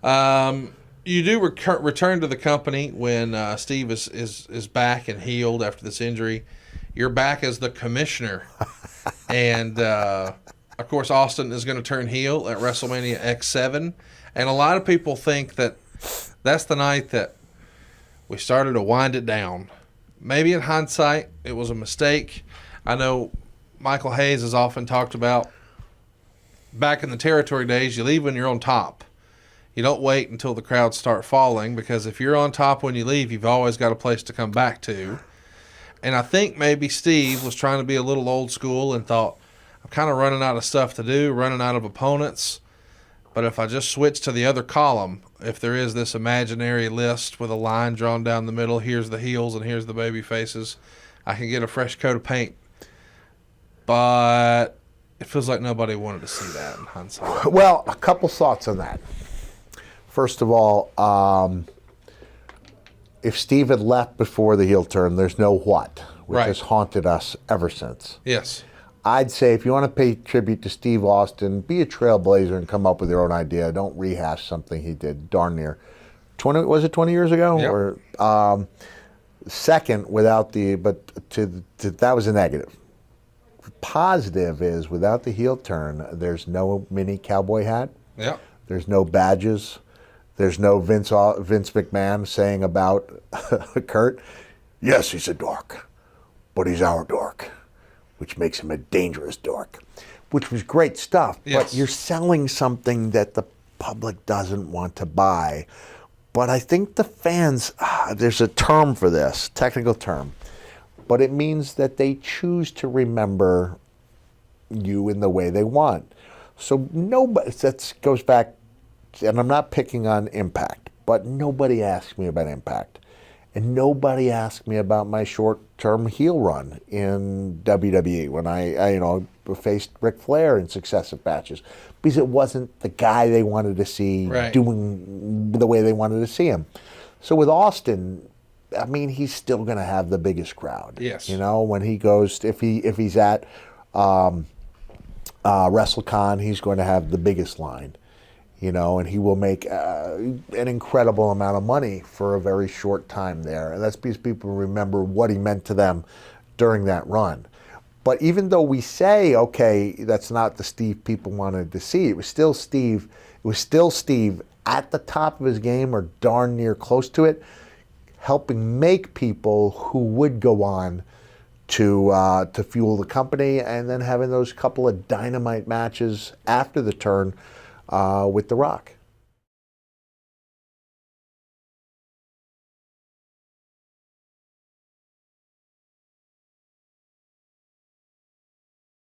You do return to the company when Steve is back and healed after this injury. You're back as the commissioner. And, of course, Austin is going to turn heel at WrestleMania X7. And a lot of people think that that's the night that we started to wind it down. Maybe in hindsight, it was a mistake. I know Michael Hayes has often talked about back in the territory days, you leave when you're on top. You don't wait until the crowds start falling, because if you're on top when you leave, you've always got a place to come back to. And I think maybe Steve was trying to be a little old school and thought, I'm kind of running out of stuff to do, running out of opponents. But if I just switch to the other column, if there is this imaginary list with a line drawn down the middle, here's the heels and here's the baby faces, I can get a fresh coat of paint. But it feels like nobody wanted to see that in hindsight. Well, a couple thoughts on that. First of all, if Steve had left before the heel turn, there's no what, which has haunted us ever since. Yes. I'd say if you want to pay tribute to Steve Austin, be a trailblazer and come up with your own idea. Don't rehash something he did darn near 20 years ago? Yep. Or second, that was a negative. Positive is, without the heel turn, there's no mini cowboy hat. Yep. There's no badges. There's no Vince McMahon saying about Kurt, yes, he's a dork, but he's our dork, which makes him a dangerous dork, which was great stuff. Yes. But you're selling something that the public doesn't want to buy. But I think the fans, there's a term for this, technical term, but it means that they choose to remember you in the way they want. So nobody, that goes back, and I'm not picking on Impact, but nobody asked me about Impact. And nobody asked me about my short-term heel run in WWE when I faced Ric Flair in successive matches, because it wasn't the guy they wanted to see doing the way they wanted to see him. So with Austin, I mean, he's still going to have the biggest crowd. Yes. You know, when he goes, if he's at WrestleCon, he's going to have the biggest line. You know, and he will make an incredible amount of money for a very short time there. And that's because people remember what he meant to them during that run. But even though we say, okay, that's not the Steve people wanted to see, it was still Steve. It was still Steve at the top of his game, or darn near close to it, helping make people who would go on to fuel the company, and then having those couple of dynamite matches after the turn with The Rock.